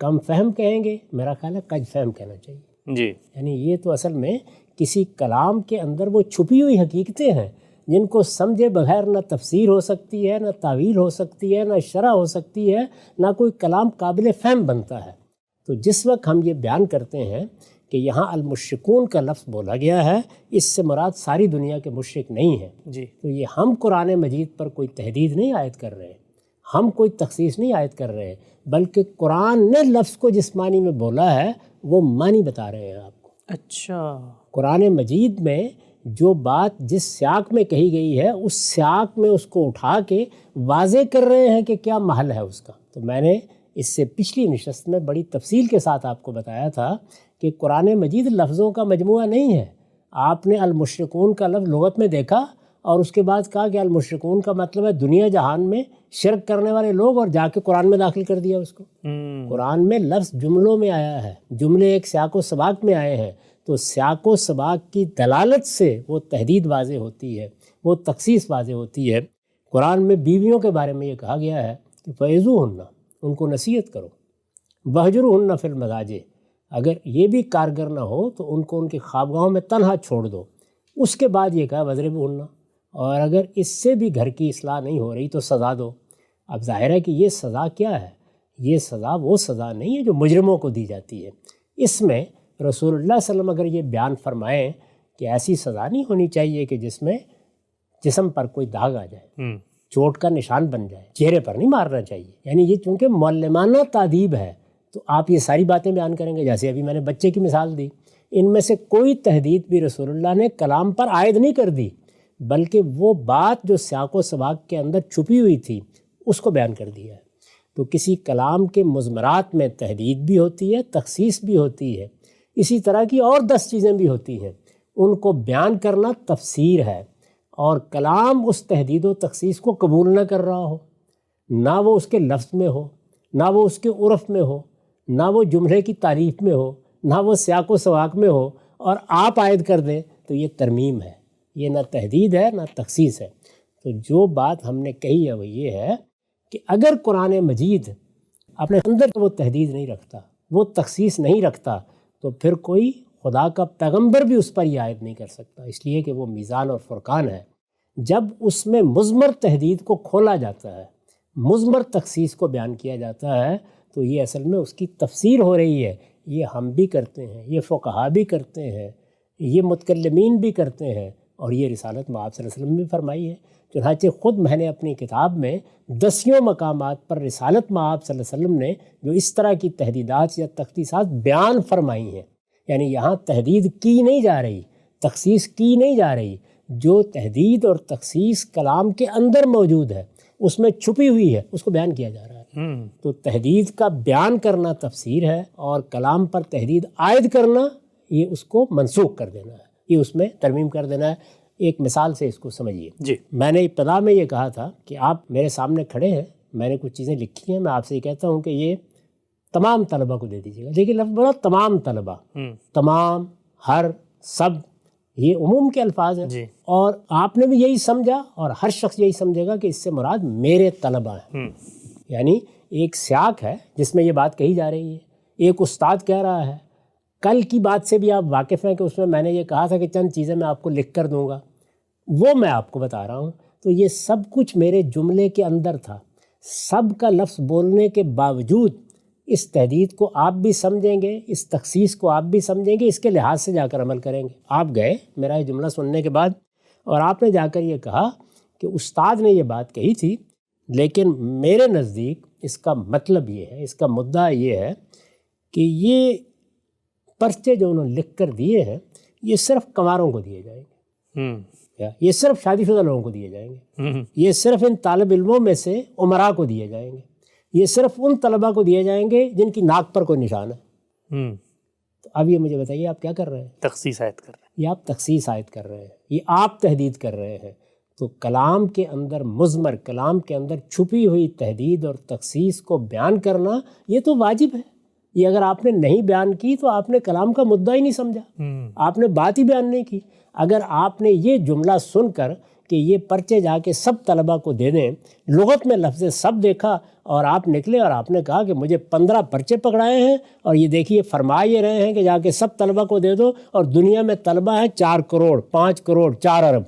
کم فہم کہیں گے، میرا خیال ہے کج فہم کہنا چاہیے. جی یعنی یہ تو اصل میں کسی کلام کے اندر وہ چھپی ہوئی حقیقتیں ہیں جن کو سمجھے بغیر نہ تفسیر ہو سکتی ہے، نہ تعویل ہو سکتی ہے، نہ شرح ہو سکتی ہے، نہ کوئی کلام قابل فہم بنتا ہے. تو جس وقت ہم یہ بیان کرتے ہیں کہ یہاں المشرکون کا لفظ بولا گیا ہے، اس سے مراد ساری دنیا کے مشرک نہیں ہیں. جی تو یہ ہم قرآن مجید پر کوئی تحدید نہیں عائد کر رہے ہیں، ہم کوئی تخصیص نہیں عائد کر رہے ہیں، بلکہ قرآن نے لفظ کو جس معنی میں بولا ہے وہ معنی بتا رہے ہیں آپ کو. اچھا. قرآن مجید میں جو بات جس سیاق میں کہی گئی ہے اس سیاق میں اس کو اٹھا کے واضح کر رہے ہیں کہ کیا محل ہے اس کا. تو میں نے اس سے پچھلی نشست میں بڑی تفصیل کے ساتھ آپ کو بتایا تھا کہ قرآن مجید لفظوں کا مجموعہ نہیں ہے. آپ نے المشرکون کا لفظ لغت میں دیکھا اور اس کے بعد کہا کہ المشرکون کا مطلب ہے دنیا جہان میں شرک کرنے والے لوگ، اور جا کے قرآن میں داخل کر دیا اس کو. قرآن میں لفظ جملوں میں آیا ہے، جملے ایک سیاق و سباق میں آئے ہیں، تو سیاق و سباق کی دلالت سے وہ تحدید واضح ہوتی ہے، وہ تخصیص واضح ہوتی ہے. قرآن میں بیویوں کے بارے میں یہ کہا گیا ہے کہ فَعِظُوهُنَّ، ان کو نصیحت کرو، وَاهْجُرُوهُنَّ فِي الْمَضَاجِعِ، اگر یہ بھی کارگر نہ ہو تو ان کو ان کی خوابگاہوں میں تنہا چھوڑ دو. اس کے بعد یہ کہا وَاضْرِبُوهُنَّ، اور اگر اس سے بھی گھر کی اصلاح نہیں ہو رہی تو سزا دو. اب ظاہر ہے کہ یہ سزا کیا ہے؟ یہ سزا وہ سزا نہیں ہے جو مجرموں کو دی جاتی ہے. اس میں رسول اللہ صلی اللہ علیہ وسلم اگر یہ بیان فرمائیں کہ ایسی سزا نہیں ہونی چاہیے کہ جس میں جسم پر کوئی داغ آ جائے، چوٹ کا نشان بن جائے، چہرے پر نہیں مارنا چاہیے. یعنی یہ چونکہ معلمانہ تادیب ہے تو آپ یہ ساری باتیں بیان کریں گے. جیسے ابھی میں نے بچے کی مثال دی، ان میں سے کوئی تحدید بھی رسول اللہ نے کلام پر عائد نہیں کر دی، بلکہ وہ بات جو سیاق و سباق کے اندر چھپی ہوئی تھی اس کو بیان کر دیا ہے. تو کسی کلام کے مضمرات میں تحدید بھی ہوتی ہے، تخصیص بھی ہوتی ہے، اسی طرح کی اور 10 چیزیں بھی ہوتی ہیں. ان کو بیان کرنا تفسیر ہے، اور کلام اس تحدید و تخصیص کو قبول نہ کر رہا ہو، نہ وہ اس کے لفظ میں ہو، نہ وہ اس کے عرف میں ہو، نہ وہ جملے کی تعریف میں ہو، نہ وہ سیاق و سباق میں ہو، اور آپ عائد کر دیں تو یہ ترمیم ہے، یہ نہ تحدید ہے نہ تخصیص ہے. تو جو بات ہم نے کہی ہے وہ یہ ہے کہ اگر قرآن مجید اپنے اندر وہ تحدید نہیں رکھتا، وہ تخصیص نہیں رکھتا، تو پھر کوئی خدا کا پیغمبر بھی اس پر یہ عائد نہیں کر سکتا، اس لیے کہ وہ میزان اور فرقان ہے. جب اس میں مضمر تحدید کو کھولا جاتا ہے، مضمر تخصیص کو بیان کیا جاتا ہے، تو یہ اصل میں اس کی تفسیر ہو رہی ہے. یہ ہم بھی کرتے ہیں، یہ فقہا بھی کرتے ہیں، یہ متکلمین بھی کرتے ہیں، اور یہ رسالت مآب صلی اللہ علیہ وسلم بھی فرمائی ہے. چنانچہ خود میں نے اپنی کتاب میں 10 مقامات پر رسالت مآب صلی اللہ علیہ وسلم نے جو اس طرح کی تحدیدات یا تخصیصات بیان فرمائی ہیں. یعنی یہاں تحدید کی نہیں جا رہی، تخصیص کی نہیں جا رہی. جو تحدید اور تخصیص کلام کے اندر موجود ہے، اس میں چھپی ہوئی ہے، اس کو بیان کیا جا رہا ہے. تو تحدید کا بیان کرنا تفسیر ہے، اور کلام پر تحدید عائد کرنا یہ اس کو منسوخ کر دینا ہے، یہ اس میں ترمیم کر دینا ہے. ایک مثال سے اس کو سمجھیے. جی میں نے ابتدا میں یہ کہا تھا کہ آپ میرے سامنے کھڑے ہیں، میں نے کچھ چیزیں لکھی ہیں، میں آپ سے یہ کہتا ہوں کہ یہ تمام طلبہ کو دے دیجیے گا. دیکھیے لفظ بولا تمام طلبہ، تمام، ہر، سب، یہ عموم کے الفاظ ہیں. جی. اور آپ نے بھی یہی سمجھا اور ہر شخص یہی سمجھے گا کہ اس سے مراد میرے طلبہ ہیں. یعنی ایک سیاق ہے جس میں یہ بات کہی جا رہی ہے، ایک استاد کہہ رہا ہے. کل کی بات سے بھی آپ واقف ہیں کہ اس میں نے یہ کہا تھا کہ چند چیزیں میں آپ کو لکھ کر دوں گا، وہ میں آپ کو بتا رہا ہوں. تو یہ سب کچھ میرے جملے کے اندر تھا. سب کا لفظ بولنے کے باوجود اس تحدید کو آپ بھی سمجھیں گے، اس تخصیص کو آپ بھی سمجھیں گے، اس کے لحاظ سے جا کر عمل کریں گے. آپ گئے میرا یہ جملہ سننے کے بعد اور آپ نے جا کر یہ کہا کہ استاد نے یہ بات کہی تھی، لیکن میرے نزدیک اس کا مطلب یہ ہے، اس کا مدعا یہ ہے کہ یہ پرچے جو انہوں نے لکھ کر دیے ہیں یہ صرف کنواروں کو دیے جائیں گے، یہ صرف شادی شدہ لوگوں کو دیے جائیں گے، یہ صرف ان طالب علموں میں سے عمراء کو دیے جائیں گے، یہ صرف ان طلباء کو دیے جائیں گے جن کی ناک پر کوئی نشان ہے. تو اب یہ مجھے بتائیے آپ کیا کر رہے ہیں؟ تخصیص عائد کر رہے ہیں. یہ آپ تخصیص عائد کر رہے ہیں، یہ آپ تحدید کر رہے ہیں. تو کلام کے اندر مضمر، کلام کے اندر چھپی ہوئی تحدید اور تخصیص کو بیان کرنا یہ تو واجب ہے. یہ اگر آپ نے نہیں بیان کی تو آپ نے کلام کا مدعا ہی نہیں سمجھا، آپ نے بات ہی بیان نہیں کی. اگر آپ نے یہ جملہ سن کر کہ یہ پرچے جا کے سب طلبہ کو دے دیں. لغت میں لفظ سب دیکھا اور آپ نکلے اور آپ نے کہا کہ مجھے 15 پرچے پکڑائے ہیں اور یہ دیکھیے فرما یہ رہے ہیں کہ جا کے سب طلبہ کو دے دو، اور دنیا میں طلبہ ہیں 4 کروڑ 5 کروڑ 4 ارب،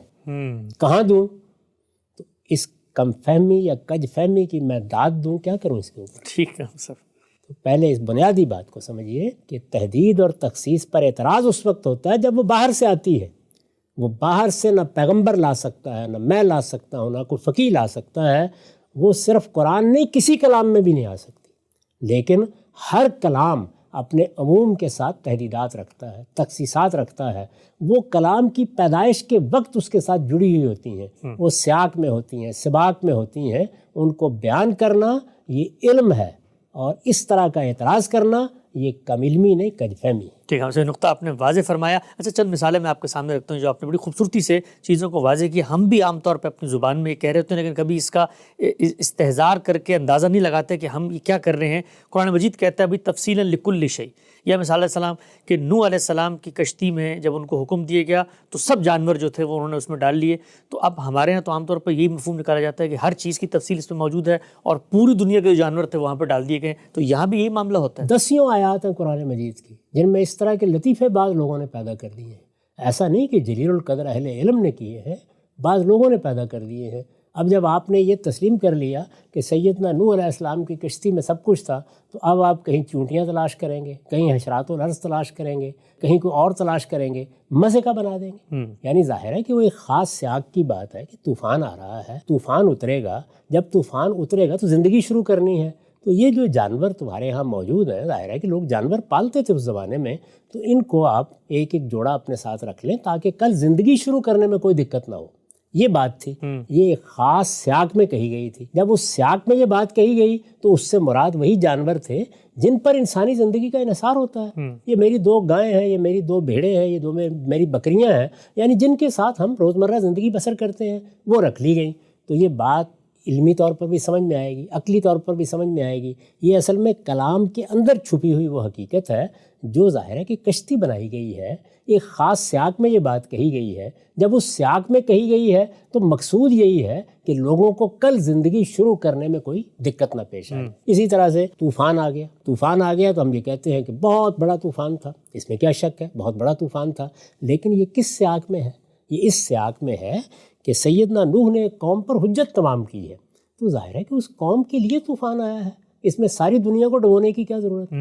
کہاں دوں؟ تو اس کم فہمی یا کج فہمی کی میں داد دوں، کیا کروں اس کے اوپر؟ ٹھیک ہے سر. تو پہلے اس بنیادی بات کو سمجھیے کہ تحدید اور تخصیص پر اعتراض اس وقت ہوتا ہے جب وہ باہر سے آتی ہے. وہ باہر سے نہ پیغمبر لا سکتا ہے، نہ میں لا سکتا ہوں، نہ کوئی فقیہ لا سکتا ہے. وہ صرف قرآن نہیں، کسی کلام میں بھی نہیں آ سکتی. لیکن ہر کلام اپنے عموم کے ساتھ تحدیدات رکھتا ہے، تخصیصات رکھتا ہے. وہ کلام کی پیدائش کے وقت اس کے ساتھ جڑی ہوئی ہوتی ہیں، وہ سیاق میں ہوتی ہیں، سباق میں ہوتی ہیں. ان کو بیان کرنا یہ علم ہے، اور اس طرح کا اعتراض کرنا یہ کم علمی نہیں، کج فہمی. ٹھیک ہے، نقطہ آپ نے واضح فرمایا. اچھا، چند مثالیں میں آپ کے سامنے رکھتا ہوں جو آپ نے بڑی خوبصورتی سے چیزوں کو واضح کیا. ہم بھی عام طور پہ اپنی زبان میں یہ کہہ رہے ہوتے ہیں، لیکن کبھی اس کا استحضار کر کے اندازہ نہیں لگاتے کہ ہم یہ کیا کر رہے ہیں. قرآن مجید کہتا ہے ابھی تفصیلا لکل شیء. یا مثال علیہ السلام کہ نوح علیہ السلام کی کشتی میں جب ان کو حکم دیا گیا تو سب جانور جو تھے وہ انہوں نے اس میں ڈال لیے. تو اب ہمارے ہاں تو عام طور پر یہی مفہوم نکالا جاتا ہے کہ ہر چیز کی تفصیل اس میں موجود ہے اور پوری دنیا کے جو جانور تھے وہاں پہ ڈال دیے گئے. تو یہاں بھی یہی معاملہ ہوتا ہے. 10 آیات ہیں قرآن مجید کی جن میں اس طرح کے لطیفے بعض لوگوں نے پیدا کر دیے ہیں. ایسا نہیں کہ جلیل القدر اہل علم نے کیے ہیں، بعض لوگوں نے پیدا کر دیے ہیں. اب جب آپ نے یہ تسلیم کر لیا کہ سیدنا نوح علیہ السلام کی کشتی میں سب کچھ تھا، تو اب آپ کہیں چونٹیاں تلاش کریں گے، کہیں حشرات الارض تلاش کریں گے، کہیں کوئی اور تلاش کریں گے، مزے کا بنا دیں گے. یعنی ظاہر ہے کہ وہ ایک خاص سیاق کی بات ہے کہ طوفان آ رہا ہے، طوفان اترے گا. جب طوفان اترے گا تو زندگی شروع کرنی ہے. تو یہ جو جانور تمہارے ہاں موجود ہیں، ظاہر ہے کہ لوگ جانور پالتے تھے اس زمانے میں، تو ان کو آپ ایک ایک جوڑا اپنے ساتھ رکھ لیں تاکہ کل زندگی شروع کرنے میں کوئی دقت نہ ہو. یہ بات تھی، یہ ایک خاص سیاق میں کہی گئی تھی. جب اس سیاق میں یہ بات کہی گئی تو اس سے مراد وہی جانور تھے جن پر انسانی زندگی کا انحصار ہوتا ہے. یہ میری 2 گائیں ہیں، یہ میری 2 بھیڑیں ہیں، یہ 2 میری بکریاں ہیں، یعنی جن کے ساتھ ہم روزمرہ زندگی بسر کرتے ہیں، وہ رکھ لی گئیں. تو یہ بات علمی طور پر بھی سمجھ میں آئے گی، عقلی طور پر بھی سمجھ میں آئے گی. یہ اصل میں کلام کے اندر چھپی ہوئی وہ حقیقت ہے جو ظاہر ہے کہ کشتی بنائی گئی ہے، ایک خاص سیاق میں یہ بات کہی گئی ہے. جب اس سیاق میں کہی گئی ہے تو مقصود یہی ہے کہ لوگوں کو کل زندگی شروع کرنے میں کوئی دقت نہ پیش آئے. اسی طرح سے طوفان آ گیا. طوفان آ گیا تو ہم یہ کہتے ہیں کہ بہت بڑا طوفان تھا، اس میں کیا شک ہے، بہت بڑا طوفان تھا. لیکن یہ کس سیاق میں ہے؟ یہ اس سیاق میں ہے کہ سیدنا نوح نے ایک قوم پر حجت تمام کی ہے. تو ظاہر ہے کہ اس قوم کے لیے طوفان آیا ہے، اس میں ساری دنیا کو ڈبونے کی کیا ضرورت ہے؟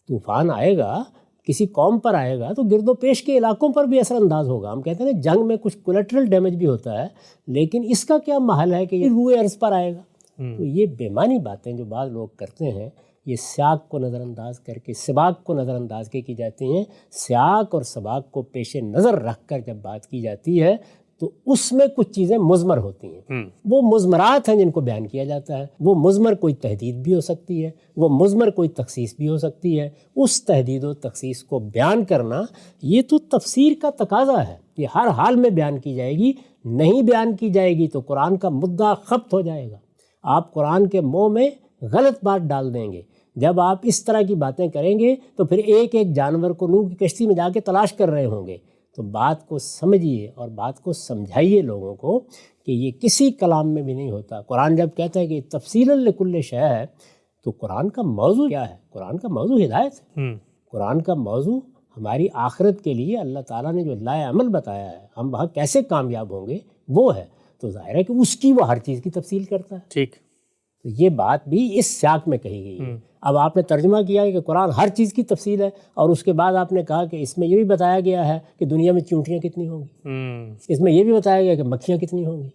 طوفان آئے گا، کسی قوم پر آئے گا تو گرد و پیش کے علاقوں پر بھی اثر انداز ہوگا. ہم کہتے ہیں نا جنگ میں کچھ کولیٹرل ڈیمیج بھی ہوتا ہے، لیکن اس کا کیا محل ہے کہ یہ روئے ارض پر آئے گا؟ تو یہ بے معنی باتیں جو بعض لوگ کرتے ہیں، یہ سیاق کو نظر انداز کر کے، سباق کو نظر انداز کی جاتی ہیں. سیاق اور سباق کو پیش نظر رکھ کر جب بات کی جاتی ہے تو اس میں کچھ چیزیں مضمر ہوتی ہیں. وہ مضمرات ہیں جن کو بیان کیا جاتا ہے. وہ مضمر کوئی تحدید بھی ہو سکتی ہے، وہ مضمر کوئی تخصیص بھی ہو سکتی ہے. اس تحدید و تخصیص کو بیان کرنا یہ تو تفسیر کا تقاضا ہے. یہ ہر حال میں بیان کی جائے گی. نہیں بیان کی جائے گی تو قرآن کا مدعا خبت ہو جائے گا. آپ قرآن کے منہ میں غلط بات ڈال دیں گے. جب آپ اس طرح کی باتیں کریں گے تو پھر ایک ایک جانور کو نوح کی کشتی میں جا کے تلاش کر رہے ہوں گے. تو بات کو سمجھیے اور بات کو سمجھائیے لوگوں کو کہ یہ کسی کلام میں بھی نہیں ہوتا. قرآن جب کہتا ہے کہ تفصیلا لکل شیء ہے تو قرآن کا موضوع کیا ہے؟ قرآن کا موضوع ہدایت ہے. قرآن کا موضوع ہماری آخرت کے لیے اللہ تعالیٰ نے جو لائے عمل بتایا ہے، ہم وہاں کیسے کامیاب ہوں گے، وہ ہے. تو ظاہر ہے کہ اس کی وہ ہر چیز کی تفصیل کرتا ہے. ٹھیک. تو یہ بات بھی اس سیاق میں کہی گئی ہے. اب آپ نے ترجمہ کیا ہے کہ قرآن ہر چیز کی تفصیل ہے، اور اس کے بعد آپ نے کہا کہ اس میں یہ بھی بتایا گیا ہے کہ دنیا میں چونٹیاں کتنی ہوں گی، اس میں یہ بھی بتایا گیا کہ مکھیاں کتنی ہوں گی.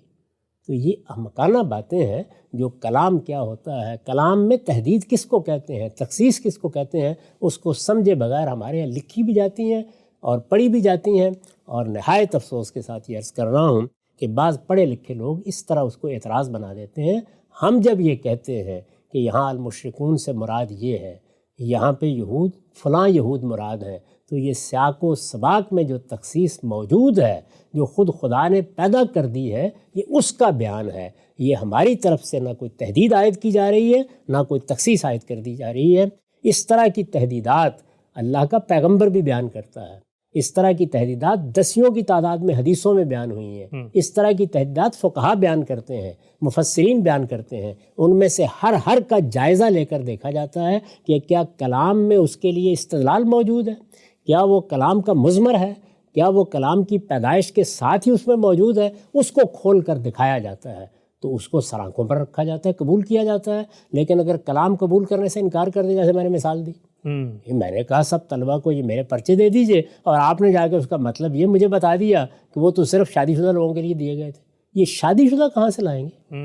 تو یہ احمقانہ باتیں ہیں. جو کلام کیا ہوتا ہے، کلام میں تحدید کس کو کہتے ہیں، تخصیص کس کو کہتے ہیں، اس کو سمجھے بغیر ہمارے یہاں لکھی بھی جاتی ہیں اور پڑھی بھی جاتی ہیں. اور نہایت افسوس کے ساتھ یہ عرض کر رہا ہوں کہ بعض پڑھے لکھے لوگ اس طرح اس کو اعتراض بنا دیتے ہیں. ہم جب یہ کہتے ہیں کہ یہاں المشرکون سے مراد یہ ہے، یہاں پہ یہود فلاں یہود مراد ہیں، تو یہ سیاق و سباق میں جو تخصیص موجود ہے، جو خود خدا نے پیدا کر دی ہے، یہ اس کا بیان ہے. یہ ہماری طرف سے نہ کوئی تحدید عائد کی جا رہی ہے، نہ کوئی تخصیص عائد کر دی جا رہی ہے. اس طرح کی تحدیدات اللہ کا پیغمبر بھی بیان کرتا ہے. اس طرح کی تحدیدات دسیوں کی تعداد میں حدیثوں میں بیان ہوئی ہیں. اس طرح کی تحدیدات فقہا بیان کرتے ہیں، مفسرین بیان کرتے ہیں. ان میں سے ہر کا جائزہ لے کر دیکھا جاتا ہے کہ کیا کلام میں اس کے لیے استدلال موجود ہے، کیا وہ کلام کا مضمر ہے، کیا وہ کلام کی پیدائش کے ساتھ ہی اس میں موجود ہے. اس کو کھول کر دکھایا جاتا ہے تو اس کو سرآنکھوں پر رکھا جاتا ہے، قبول کیا جاتا ہے. لیکن اگر کلام قبول کرنے سے انکار کر دیا، جیسے میں نے مثال دی، میں نے کہا سب طلبہ کو یہ میرے پرچے دے دیجئے، اور آپ نے جا کے اس کا مطلب یہ مجھے بتا دیا کہ وہ تو صرف شادی شدہ لوگوں کے لیے دیے گئے تھے. یہ شادی شدہ کہاں سے لائیں گے؟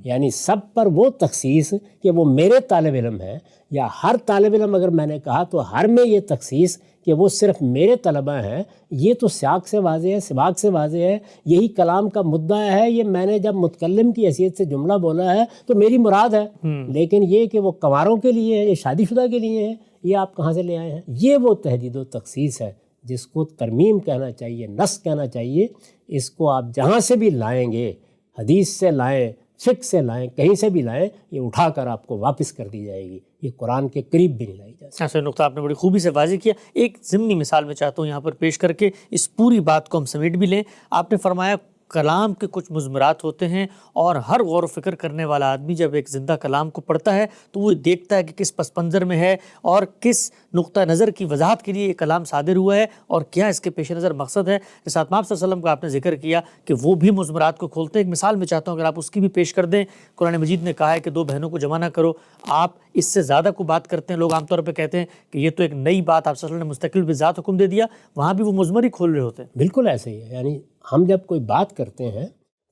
یعنی سب پر وہ تخصیص کہ وہ میرے طالب علم ہیں، یا ہر طالب علم اگر میں نے کہا تو ہر میں یہ تخصیص کہ وہ صرف میرے طلبہ ہیں. یہ تو سیاق سے واضح ہے، سباق سے واضح ہے. یہی کلام کا مدعا ہے. یہ میں نے جب متکلم کی حیثیت سے جملہ بولا ہے تو میری مراد ہے. لیکن یہ کہ وہ کنواروں کے لیے ہے، یہ شادی شدہ کے لیے ہے، یہ آپ کہاں سے لے آئے ہیں؟ یہ وہ تحدید و تخصیص ہے جس کو ترمیم کہنا چاہیے، نص کہنا چاہیے. اس کو آپ جہاں سے بھی لائیں گے، حدیث سے لائیں، فقہ سے لائیں، کہیں سے بھی لائیں، یہ اٹھا کر آپ کو واپس کر دی جائے گی. یہ قرآن کے قریب بھی نہیں لائی جا سکتی. ایسا نقطہ آپ نے بڑی خوبی سے واضح کیا. ایک ضمنی مثال میں چاہتا ہوں یہاں پر پیش کر کے اس پوری بات کو ہم سمیٹ بھی لیں. آپ نے فرمایا کلام کے کچھ مضمرات ہوتے ہیں، اور ہر غور و فکر کرنے والا آدمی جب ایک زندہ کلام کو پڑھتا ہے تو وہ دیکھتا ہے کہ کس پس منظر میں ہے اور کس نقطہ نظر کی وضاحت کے لیے یہ کلام صادر ہوا ہے اور کیا اس کے پیش نظر مقصد ہے. جیسا آپ صلی اللہ علیہ وسلم کا آپ نے ذکر کیا کہ وہ بھی مضمرات کو کھولتے ہیں. ایک مثال میں چاہتا ہوں اگر آپ اس کی بھی پیش کر دیں. قرآن مجید نے کہا ہے کہ 2 بہنوں کو جمع نہ کرو. آپ اس سے زیادہ کو بات کرتے ہیں. لوگ عام طور پہ کہتے ہیں کہ یہ تو ایک نئی بات آپ صلی اللہ علیہ وسلم نے مستقل بذات حکم دے دیا. وہاں بھی وہ مضمر ہی کھول رہے ہوتے ہیں. بالکل ایسے ہی ہے. یعنی ہم جب کوئی بات کرتے ہیں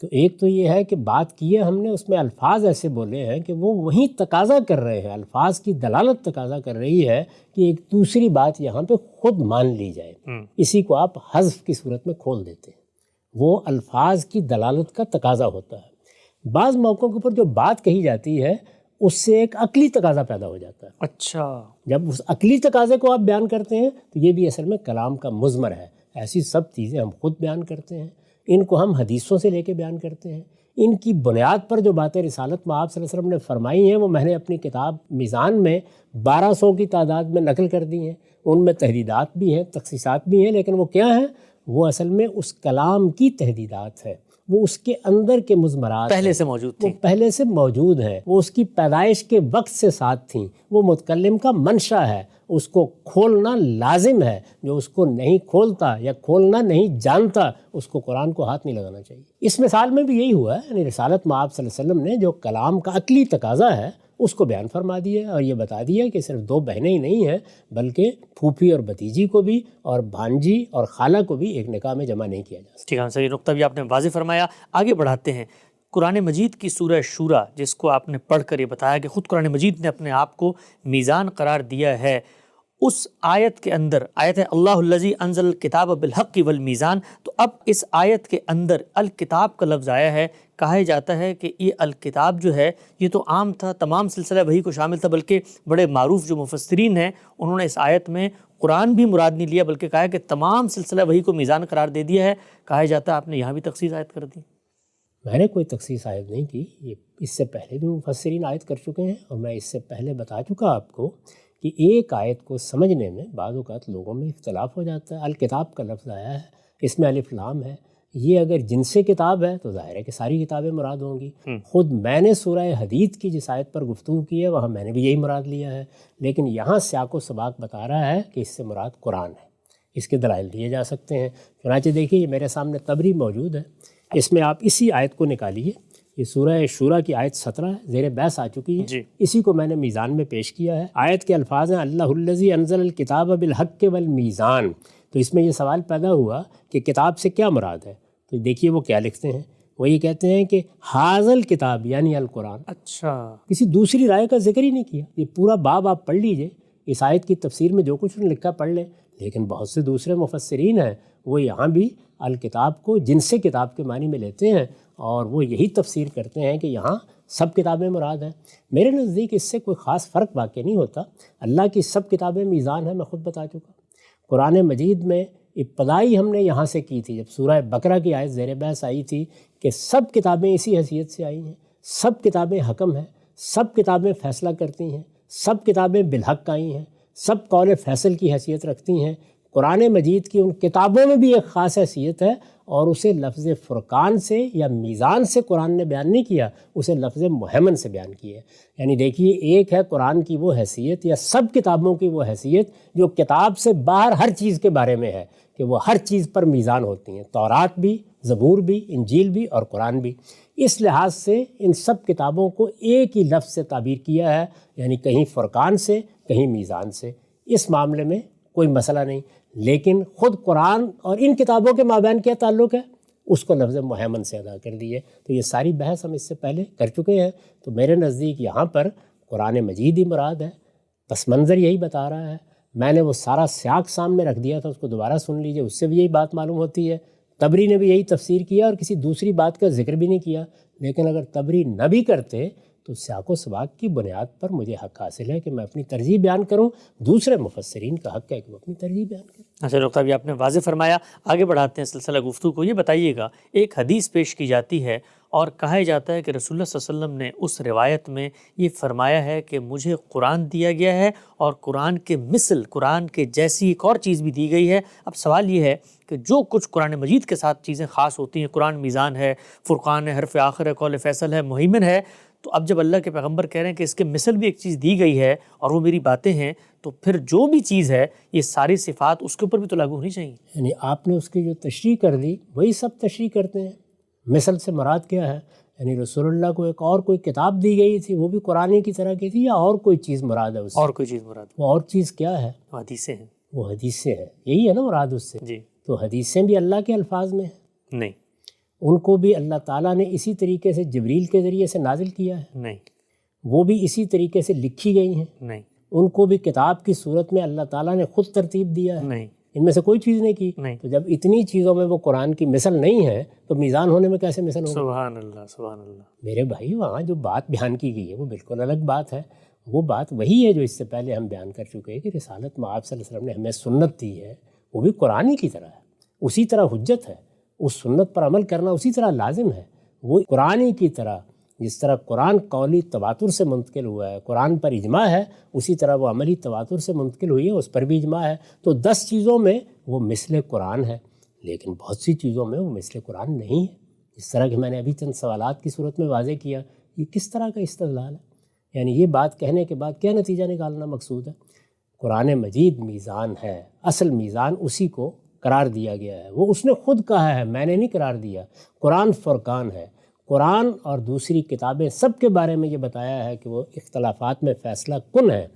تو ایک تو یہ ہے کہ بات کی ہے ہم نے، اس میں الفاظ ایسے بولے ہیں کہ وہ وہیں تقاضا کر رہے ہیں، الفاظ کی دلالت تقاضا کر رہی ہے کہ ایک دوسری بات یہاں پہ خود مان لی جائے. اسی کو آپ حذف کی صورت میں کھول دیتے ہیں. وہ الفاظ کی دلالت کا تقاضا ہوتا ہے. بعض موقعوں کے اوپر جو بات کہی جاتی ہے اس سے ایک عقلی تقاضا پیدا ہو جاتا ہے. اچھا، جب اس عقلی تقاضے کو آپ بیان کرتے ہیں تو یہ بھی اصل میں کلام کا مضمر ہے. ایسی سب چیزیں ہم خود بیان کرتے ہیں، ان کو ہم حدیثوں سے لے کے بیان کرتے ہیں. ان کی بنیاد پر جو باتیں رسالت میں آپ صلی اللہ علیہ وسلم نے فرمائی ہیں وہ میں نے اپنی کتاب میزان میں 1200 کی تعداد میں نقل کر دی ہیں. ان میں تحدیدات بھی ہیں، تخصیصات بھی ہیں، لیکن وہ کیا ہیں؟ وہ اصل میں اس کلام کی تحدیدات ہے. وہ اس کے اندر کے مضمرات پہلے سے موجود تھی، وہ پہلے سے موجود ہیں. وہ اس کی پیدائش کے وقت سے ساتھ تھیں. وہ متکلم کا منشا ہے. اس کو کھولنا لازم ہے. جو اس کو نہیں کھولتا یا کھولنا نہیں جانتا اس کو قرآن کو ہاتھ نہیں لگانا چاہیے. اس مثال میں بھی یہی ہوا ہے. یعنی رسالت میں آپ صلی اللہ علیہ وسلم نے جو کلام کا عقلی تقاضا ہے اس کو بیان فرما دیا اور یہ بتا دیا کہ صرف 2 بہنیں ہی نہیں ہیں بلکہ پھوپھی اور بھتیجی کو بھی اور بھانجی اور خالہ کو بھی ایک نکاح میں جمع نہیں کیا جا سکتا. ٹھیک ہے سر، یہ نقطہ بھی آپ نے واضح فرمایا. آگے بڑھاتے ہیں. قرآن مجید کی سورہ شورا جس کو آپ نے پڑھ کر یہ بتایا کہ خود قرآن مجید نے اپنے آپ کو میزان قرار دیا ہے، اس آیت کے اندر آیت ہے اللہ الذی انزل الکتاب بالحق والمیزان. تو اب اس آیت کے اندر الکتاب کا لفظ آیا ہے. کہا جاتا ہے کہ یہ الکتاب جو ہے یہ تو عام تھا، تمام سلسلہ وحی کو شامل تھا، بلکہ بڑے معروف جو مفسرین ہیں انہوں نے اس آیت میں قرآن بھی مراد نہیں لیا بلکہ کہا کہ تمام سلسلہ وحی کو میزان قرار دے دیا ہے. کہا جاتا ہے آپ نے یہاں بھی تخصیص عائد کر دی. میں نے کوئی تخصیص عائد نہیں کی. یہ اس سے پہلے بھی مفسرین عائد کر چکے ہیں اور میں اس سے پہلے بتا چکا آپ کو کہ ایک آیت کو سمجھنے میں بعض اوقات لوگوں میں اختلاف ہو جاتا ہے. الکتاب کا لفظ آیا ہے، اس میں الف لام ہے. یہ اگر جن سے کتاب ہے تو ظاہر ہے کہ ساری کتابیں مراد ہوں گی. خود میں نے سورہ حدید کی جس آیت پر گفتگو کی ہے وہاں میں نے بھی یہی مراد لیا ہے. لیکن یہاں سیاق و سباق بتا رہا ہے کہ اس سے مراد قرآن ہے. اس کے دلائل دیے جا سکتے ہیں. چنانچہ دیکھیے یہ میرے سامنے تبری موجود ہے. اس میں آپ اسی آیت کو نکالیے. یہ سورہ شورا کی آیت 17 ہے، زیر بحث آ چکی ہے. اسی کو میں نے میزان میں پیش کیا ہے. آیت کے الفاظ ہیں اللہ الذی انزل الکتاب بالحق والمیزان. تو اس میں یہ سوال پیدا ہوا کہ کتاب سے کیا مراد ہے. تو دیکھیے وہ کیا لکھتے ہیں. وہ یہ کہتے ہیں کہ حاضل کتاب یعنی القرآن. اچھا، کسی دوسری رائے کا ذکر ہی نہیں کیا. یہ پورا باب آپ پڑھ لیجئے. اس آیت کی تفسیر میں جو کچھ انہوں نے لکھا پڑھ لیں. لیکن بہت سے دوسرے مفسرین ہیں وہ یہاں بھی الکتاب کو جن سے کتاب کے معنی میں لیتے ہیں اور وہ یہی تفسیر کرتے ہیں کہ یہاں سب کتابیں مراد ہیں. میرے نزدیک اس سے کوئی خاص فرق واقع نہیں ہوتا. اللہ کی سب کتابیں میزان ہیں، میں خود بتا چکا. قرآن مجید میں ابتدائی ہم نے یہاں سے کی تھی جب سورہ بقرہ کی آیت زیر بحث آئی تھی کہ سب کتابیں اسی حیثیت سے آئی ہیں. سب کتابیں حکم ہیں، سب کتابیں فیصلہ کرتی ہیں، سب کتابیں بالحق آئی ہیں، سب قول فیصل کی حیثیت رکھتی ہیں. قرآن مجید کی ان کتابوں میں بھی ایک خاص حیثیت ہے، اور اسے لفظ فرقان سے یا میزان سے قرآن نے بیان نہیں کیا، اسے لفظ مہیمن سے بیان کیا ہے۔ یعنی دیکھیے، ایک ہے قرآن کی وہ حیثیت یا سب کتابوں کی وہ حیثیت جو کتاب سے باہر ہر چیز کے بارے میں ہے، کہ وہ ہر چیز پر میزان ہوتی ہیں، تورات بھی، زبور بھی، انجیل بھی اور قرآن بھی۔ اس لحاظ سے ان سب کتابوں کو ایک ہی لفظ سے تعبیر کیا ہے، یعنی کہیں فرقان سے، کہیں میزان سے۔ اس معاملے میں کوئی مسئلہ نہیں، لیکن خود قرآن اور ان کتابوں کے مابین کیا تعلق ہے، اس کو لفظ مہیمن سے ادا کر دیے۔ تو یہ ساری بحث ہم اس سے پہلے کر چکے ہیں، تو میرے نزدیک یہاں پر قرآن مجید ہی مراد ہے، پس منظر یہی بتا رہا ہے۔ میں نے وہ سارا سیاق سامنے رکھ دیا تھا، اس کو دوبارہ سن لیجئے، اس سے بھی یہی بات معلوم ہوتی ہے۔ طبری نے بھی یہی تفسیر کیا اور کسی دوسری بات کا ذکر بھی نہیں کیا، لیکن اگر طبری نہ بھی کرتے تو سیاق و سباق کی بنیاد پر مجھے حق حاصل ہے کہ میں اپنی ترجیح بیان کروں، دوسرے مفسرین کا حق ہے کہ وہ اپنی ترجیح بیان کریں۔ اچھا ڈاکٹر صاحب، یہ آپ نے واضح فرمایا، آگے بڑھاتے ہیں سلسلہ گفتگو کو۔ یہ بتائیے گا، ایک حدیث پیش کی جاتی ہے اور کہا جاتا ہے کہ رسول اللہ صلی اللہ علیہ وسلم نے اس روایت میں یہ فرمایا ہے کہ مجھے قرآن دیا گیا ہے اور قرآن کے مثل، قرآن کے جیسی ایک اور چیز بھی دی گئی ہے۔ اب سوال یہ ہے کہ جو کچھ قرآن مجید کے ساتھ چیزیں خاص ہوتی ہیں، قرآن میزان ہے، فرقان ہے، حرف آخر ہے، قول فیصل ہے، مہیمن ہے، تو اب جب اللہ کے پیغمبر کہہ رہے ہیں کہ اس کے مثل بھی ایک چیز دی گئی ہے اور وہ میری باتیں ہیں، تو پھر جو بھی چیز ہے یہ ساری صفات اس کے اوپر بھی تو لاگو ہونی چاہیے۔ یعنی آپ نے اس کی جو تشریح کر دی وہی سب تشریح کرتے ہیں۔ مثل سے مراد کیا ہے؟ یعنی رسول اللہ کو ایک اور کوئی کتاب دی گئی تھی، وہ بھی قرآن کی طرح کی تھی، یا اور کوئی چیز مراد ہے اس سے؟ اور کوئی چیز مراد؟ وہ اور چیز کیا ہے؟ حدیثیں ہیں۔ وہ حدیثیں ہیں، یہی ہے نا مراد اس سے؟ جی۔ تو حدیثیں بھی اللہ کے الفاظ میں ہیں؟ نہیں۔ ان کو بھی اللہ تعالیٰ نے اسی طریقے سے جبریل کے ذریعے سے نازل کیا ہے؟ نہیں۔ وہ بھی اسی طریقے سے لکھی گئی ہیں؟ نہیں۔ ان کو بھی کتاب کی صورت میں اللہ تعالیٰ نے خود ترتیب دیا ہے؟ نہیں۔ ان میں سے کوئی چیز نہیں کی؟ نہیں۔ تو جب اتنی چیزوں میں وہ قرآن کی مثل نہیں ہے تو میزان ہونے میں کیسے مثل ہوگا؟ سبحان اللہ، سبحان اللہ۔ میرے بھائی، وہاں جو بات بیان کی گئی ہے وہ بالکل الگ بات ہے۔ وہ بات وہی ہے جو اس سے پہلے ہم بیان کر چکے ہیں کہ رسالت میں آپ صلی اللہ علیہ وسلم نے ہمیں سنت دی ہے، وہ بھی قرآن ہی کی طرح ہے، اسی طرح حجت ہے، اس سنت پر عمل کرنا اسی طرح لازم ہے۔ وہ قرآن ہی کی طرح، جس طرح قرآن قولی تواتر سے منتقل ہوا ہے، قرآن پر اجماع ہے، اسی طرح وہ عملی تواتر سے منتقل ہوئی ہے، اس پر بھی اجماع ہے۔ تو 10 چیزوں میں وہ مثل قرآن ہے، لیکن بہت سی چیزوں میں وہ مثل قرآن نہیں ہے۔ جس طرح کہ میں نے ابھی چند سوالات کی صورت میں واضح کیا، یہ کس طرح کا استدلال ہے؟ یعنی یہ بات کہنے کے بعد کیا نتیجہ نکالنا مقصود ہے؟ قرآن مجید میزان ہے، اصل میزان اسی کو قرار دیا گیا ہے، وہ اس نے خود کہا ہے، میں نے نہیں قرار دیا۔ قرآن فرقان ہے، قرآن اور دوسری کتابیں سب کے بارے میں یہ بتایا ہے کہ وہ اختلافات میں فیصلہ کن ہے۔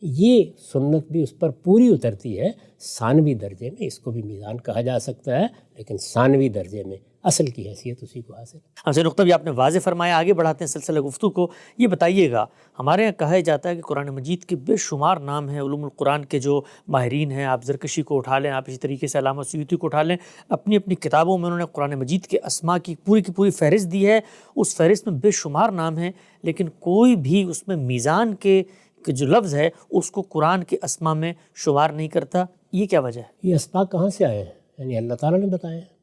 یہ سنت بھی اس پر پوری اترتی ہے۔ ثانوی درجے میں اس کو بھی میزان کہا جا سکتا ہے، لیکن ثانوی درجے میں اصل کی حیثیت اسی کو حاصل ہے۔ اچھا نقطہ بھی آپ نے واضح فرمایا، آگے بڑھاتے ہیں سلسلہ گفتگو کو۔ یہ بتائیے گا، ہمارے یہاں کہا جاتا ہے کہ قرآن مجید کے بے شمار نام ہیں، علوم القرآن کے جو ماہرین ہیں، آپ زرکشی کو اٹھا لیں، آپ اسی طریقے سے علامہ سیوطی کو اٹھا لیں، اپنی اپنی کتابوں میں انہوں نے قرآن مجید کے اسماء کی پوری فہرست دی ہے۔ اس فہرست میں بے شمار نام ہیں، لیکن کوئی بھی اس میں میزان کے جو لفظ ہے اس کو قرآن کے اسماء میں شمار نہیں کرتا۔ یہ کیا وجہ ہے؟ یہ اسماء کہاں سے آئے ہیں؟ یعنی اللہ تعالیٰ نے بتایا ہے،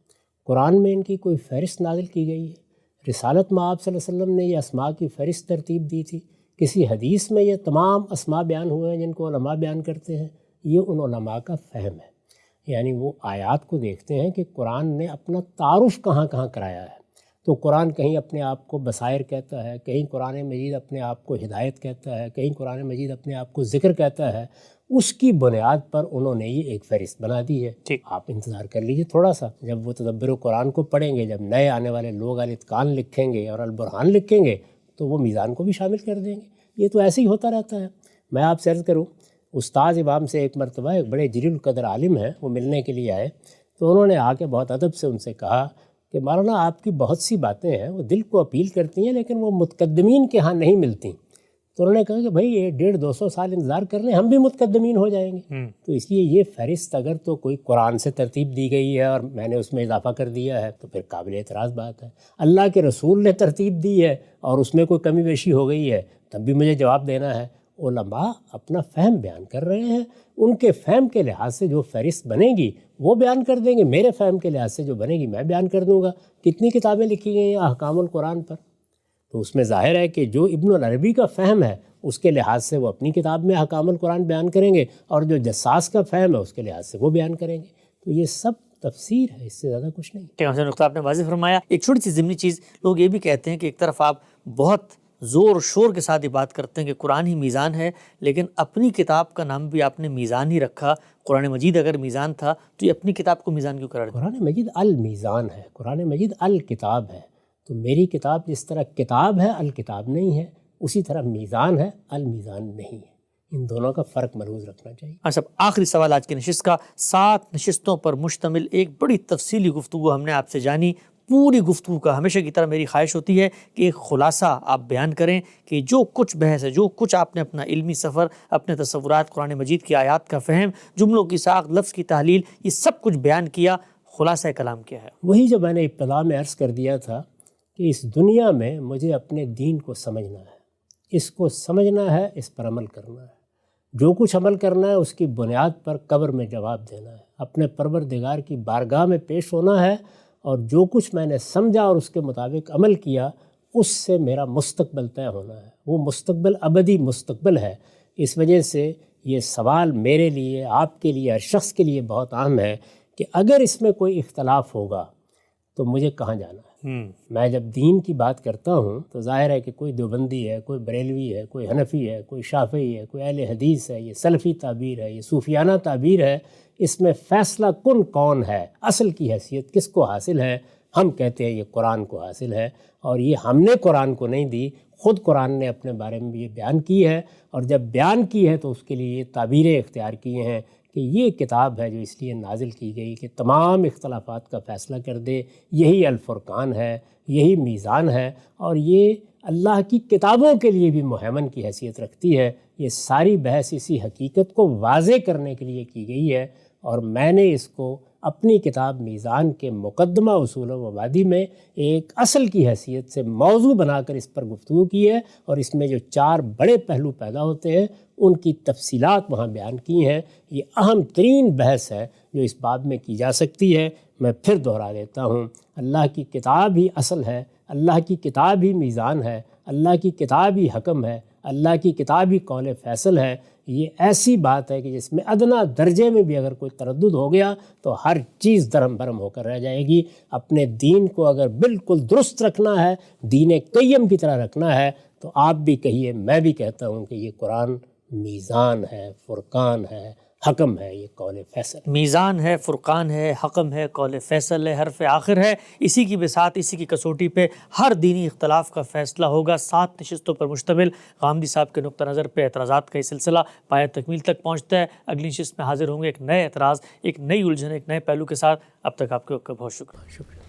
قرآن میں ان کی کوئی فہرست نازل کی گئی ہے؟ رسالت میں آپ صلی اللہ علیہ وسلم نے یہ اسماء کی فہرست ترتیب دی تھی؟ کسی حدیث میں یہ تمام اسماء بیان ہوئے ہیں جن کو علماء بیان کرتے ہیں؟ یہ ان علماء کا فہم ہے۔ یعنی وہ آیات کو دیکھتے ہیں کہ قرآن نے اپنا تعارف کہاں کہاں کرایا ہے، تو قرآن کہیں اپنے آپ کو بصائر کہتا ہے، کہیں قرآن مجید اپنے آپ کو ہدایت کہتا ہے، کہیں قرآن مجید اپنے آپ کو ذکر کہتا ہے۔ اس کی بنیاد پر انہوں نے یہ ایک فہرست بنا دی ہے۔ ٹھیک، آپ انتظار کر لیجئے تھوڑا سا، جب وہ تدبر قرآن کو پڑھیں گے، جب نئے آنے والے لوگ الاتقان لکھیں گے اور البرہان لکھیں گے تو وہ میزان کو بھی شامل کر دیں گے۔ یہ تو ایسے ہی ہوتا رہتا ہے۔ میں آپ سے عرض کروں، استاذ امام سے ایک مرتبہ ایک بڑے جلیل القدر عالم ہیں، وہ ملنے کے لیے آئے، تو انہوں نے آ کے بہت ادب سے ان سے کہا کہ مولانا آپ کی بہت سی باتیں ہیں وہ دل کو اپیل کرتی ہیں، لیکن وہ متقدمین کے ہاں نہیں ملتی۔ تو انہوں نے کہا کہ بھائی یہ 150-200 سال انتظار کر لیں، ہم بھی متقدمین ہو جائیں گے۔ تو اس لیے یہ فہرست اگر تو کوئی قرآن سے ترتیب دی گئی ہے اور میں نے اس میں اضافہ کر دیا ہے تو پھر قابل اعتراض بات ہے۔ اللہ کے رسول نے ترتیب دی ہے اور اس میں کوئی کمی بیشی ہو گئی ہے تب بھی مجھے جواب دینا ہے۔ علماء اپنا فہم بیان کر رہے ہیں، ان کے فہم کے لحاظ سے جو فہرست بنے گی وہ بیان کر دیں گے، میرے فہم کے لحاظ سے جو بنے گی میں بیان کر دوں گا۔ کتنی کتابیں لکھی گئی ہیں احکام القرآن پر، تو اس میں ظاہر ہے کہ جو ابن العربی کا فہم ہے اس کے لحاظ سے وہ اپنی کتاب میں احکام القرآن بیان کریں گے، اور جو جساس کا فہم ہے اس کے لحاظ سے وہ بیان کریں گے. تو یہ سب تفسیر ہے، اس سے زیادہ کچھ نہیں. نقطہ آپ نے واضح فرمایا. ایک چھوٹی سی ضمنی چیز، لوگ یہ بھی کہتے ہیں کہ ایک طرف آپ بہت زور و شور کے ساتھ یہ بات کرتے ہیں کہ قرآن ہی میزان ہے، لیکن اپنی کتاب کا نام بھی آپ نے میزان ہی رکھا. قرآن مجید اگر میزان تھا تو یہ اپنی کتاب کو میزان کیوں قرار دیا؟ قرآن مجید المیزان ہے، قرآن مجید الکتاب ہے. تو میری کتاب جس طرح کتاب ہے الکتاب نہیں ہے، اسی طرح میزان ہے المیزان نہیں ہے. ان دونوں کا فرق ملحوظ رکھنا چاہیے. صاحب آخری سوال آج کی نشست کا، 7 نشستوں پر مشتمل ایک بڑی تفصیلی گفتگو ہم نے آپ سے جانی. پوری گفتگو کا ہمیشہ کی طرح میری خواہش ہوتی ہے کہ ایک خلاصہ آپ بیان کریں کہ جو کچھ بحث ہے، جو کچھ آپ نے اپنا علمی سفر، اپنے تصورات، قرآن مجید کی آیات کا فہم، جملوں کی ساخت، لفظ کی تحلیل، یہ سب کچھ بیان کیا، خلاصہ کلام کیا ہے؟ وہی جو میں نے ابتدا میں عرض کر دیا تھا کہ اس دنیا میں مجھے اپنے دین کو سمجھنا ہے، اس کو سمجھنا ہے، اس پر عمل کرنا ہے. جو کچھ عمل کرنا ہے اس کی بنیاد پر قبر میں جواب دینا ہے، اپنے پروردگار کی بارگاہ میں پیش ہونا ہے، اور جو کچھ میں نے سمجھا اور اس کے مطابق عمل کیا اس سے میرا مستقبل طے ہونا ہے. وہ مستقبل ابدی مستقبل ہے. اس وجہ سے یہ سوال میرے لیے، آپ کے لیے، ہر شخص کے لیے بہت اہم ہے کہ اگر اس میں کوئی اختلاف ہوگا تو مجھے کہاں جانا ہے. میں جب دین کی بات کرتا ہوں تو ظاہر ہے کہ کوئی دیوبندی ہے، کوئی بریلوی ہے، کوئی حنفی ہے، کوئی شافعی ہے، کوئی اہل حدیث ہے، یہ سلفی تعبیر ہے، یہ صوفیانہ تعبیر ہے. اس میں فیصلہ کن کون ہے، اصل کی حیثیت کس کو حاصل ہے؟ ہم کہتے ہیں یہ قرآن کو حاصل ہے، اور یہ ہم نے قرآن کو نہیں دی، خود قرآن نے اپنے بارے میں یہ بیان کی ہے. اور جب بیان کی ہے تو اس کے لیے یہ تعبیریں اختیار کیے ہیں کہ یہ کتاب ہے جو اس لیے نازل کی گئی کہ تمام اختلافات کا فیصلہ کر دے. یہی الفرقان ہے، یہی میزان ہے، اور یہ اللہ کی کتابوں کے لیے بھی مہیمن کی حیثیت رکھتی ہے. یہ ساری بحث اسی حقیقت کو واضح کرنے کے لیے کی گئی ہے، اور میں نے اس کو اپنی کتاب میزان کے مقدمہ اصول و مبادی میں ایک اصل کی حیثیت سے موضوع بنا کر اس پر گفتگو کی ہے، اور اس میں جو 4 بڑے پہلو پیدا ہوتے ہیں ان کی تفصیلات وہاں بیان کی ہیں. یہ اہم ترین بحث ہے جو اس باب میں کی جا سکتی ہے. میں پھر دہرا دیتا ہوں، اللہ کی کتاب ہی اصل ہے، اللہ کی کتاب ہی میزان ہے، اللہ کی کتاب ہی حکم ہے، اللہ کی کتاب ہی قول فیصل ہے. یہ ایسی بات ہے کہ جس میں ادنا درجے میں بھی اگر کوئی تردد ہو گیا تو ہر چیز درہم برہم ہو کر رہ جائے گی. اپنے دین کو اگر بالکل درست رکھنا ہے، دین قیم کی طرح رکھنا ہے، تو آپ بھی کہیے، میں بھی کہتا ہوں کہ یہ قرآن میزان ہے، فرقان ہے، حکم ہے، یہ قول فیصل. میزان ہے، فرقان ہے، حکم ہے، قول فیصل ہے، حرف آخر ہے. اسی کی بساط، اسی کی کسوٹی پہ ہر دینی اختلاف کا فیصلہ ہوگا. 7 نشستوں پر مشتمل غامدی صاحب کے نقطہ نظر پہ اعتراضات کا یہ سلسلہ پایہ تکمیل تک پہنچتا ہے. اگلی نشست میں حاضر ہوں گے ایک نئے اعتراض، ایک نئی الجھن، ایک نئے پہلو کے ساتھ. اب تک آپ کو بہت شکریہ.